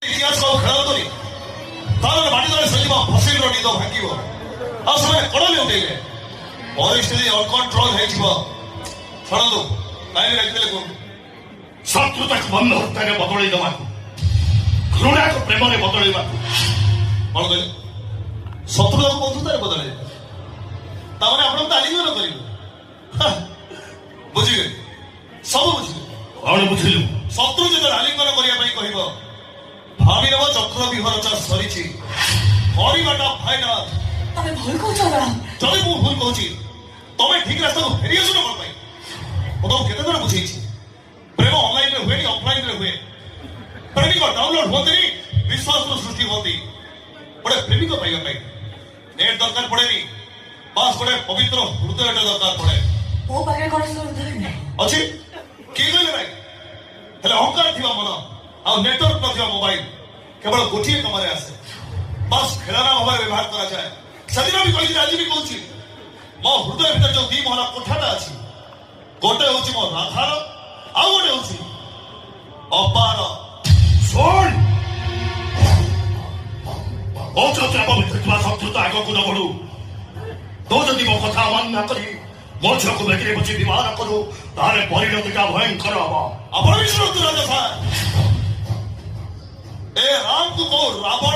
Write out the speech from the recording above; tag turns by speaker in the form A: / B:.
A: ଇତିହାସ ଆଉ ଖେଳନ୍ତୁନି ତାର ମାଟି ତଳେ ଶୋଇଯିବ ଫସିଲର ନିଦ ଭାଙ୍ଗିବ ଆଉ ସେମାନେ କଡ଼ଲି ଉଠେଇଲେ ପରିସ୍ଥିତି ଅନକଣ୍ଟ୍ରୋଲ ହେଇଯିବ। ଶୁଣନ୍ତୁ କାହିଁକି ଡାକିଥିଲେ କୁହନ୍ତୁ।
B: ଶତ୍ରୁତାକୁ ବନ୍ଧ ହତ୍ୟାରେ ବଦଳେଇ ଦେବାକୁ, ଘୃଣାକୁ ପ୍ରେମରେ ବଦଳେଇବାକୁ।
A: କଣ କହିଲେ? ଶତ୍ରୁତାକୁ ବନ୍ଧୁତାରେ ବଦଳେଇବେ, ତାମାନେ ଆପଣ ତ ଆଲିଙ୍ଗନ କରିବେ। ବୁଝିଲେ? ସବୁ ବୁଝିଲେ।
B: କଣ ବୁଝିଲୁ?
A: ଶତ୍ରୁ ଯେତେବେଳେ ଆଲିଙ୍ଗନ କରିବା ପାଇଁ କହିବ ଭାବି ନେବ ଚକ୍ର ବିହର ସରିଛି, କରିବାଟା ଫାଇନାଲ।
C: ତମେ ଭୁଲ କହୁଛ ରାମ।
A: ଯଦି ମୁଁ ଭୁଲ କହୁଛି ତମେ ଠିକ ରାସ୍ତାକୁ ଫେରି ଆସୁନ କଣ ପାଇଁ? ମୁଁ ତମକୁ କେତେ ଥର ବୁଝେଇଛି ପ୍ରେମ ଅନଲାଇନରେ ହୁଏନି, ଅଫଲାଇନରେ ହୁଏ। ପ୍ରେମିକ ଡାଉନଲୋଡ ହୁଅନ୍ତିନି, ବିଶ୍ୱାସରୁ ସୃଷ୍ଟି ହୁଅନ୍ତି। ଗୋଟେ ପ୍ରେମିକ ପାଇବା ପାଇଁ ନେଟ୍ ଦରକାର ପଡେନି, ବାସ୍ ଗୋଟେ ପବିତ୍ର ହୃଦୟଟା ଦରକାର ପଡେ।
C: ମୋ ପାଖରେ କଣ ହୃଦୟ ନାହିଁ
A: ଅଛି କିଏ କହିଲେ ନାଇଁ? ହେଲେ ଅହଙ୍କାର ଥିବା ମନ ଆଉ ନେଟୱାର୍କ ନଥିବା ମୋବାଇଲ କେବଳ ଗୋଟିଏ କାମରେ ଆସେ, ବାସ୍ ଖେଳନା ଭାବରେ ବ୍ୟବହାର କରାଯାଏ। ସେଦିନ ବି କହିଛି, ଆଜି ବି କହୁଛି, ମୋ ହୃଦୟ ଭିତରେ ଯୋଉ ଦି ମହଲା କୋଠାଟା ଅଛି, ଗୋଟେ ହଉଛି ମୋ ରାଧାର, ଆଉ ଗୋଟେ ହଉଛି ଅପାର।
B: ଶୁଣ, ମୋ ଚକ୍ରାପ ଭିତରେ ଥିବା ଶତ୍ରୁତା ଆଗକୁ ନ ବଢୁ। ତୁ ଯଦି ମୋ କଥା ଅମାନ୍ୟ କରି ମୋ ଝିଅକୁ ବେକରେ ବସି ବିବାହ କରୁ, ତାହେଲେ ପରିଣତିଟା ଭୟଙ୍କର ହବ।
A: ଆପଣ ବି ଶୁଣନ୍ତୁ ରାଜା ସାର୍, ଏ ରାମକୁ କୋଉ ରାବଣ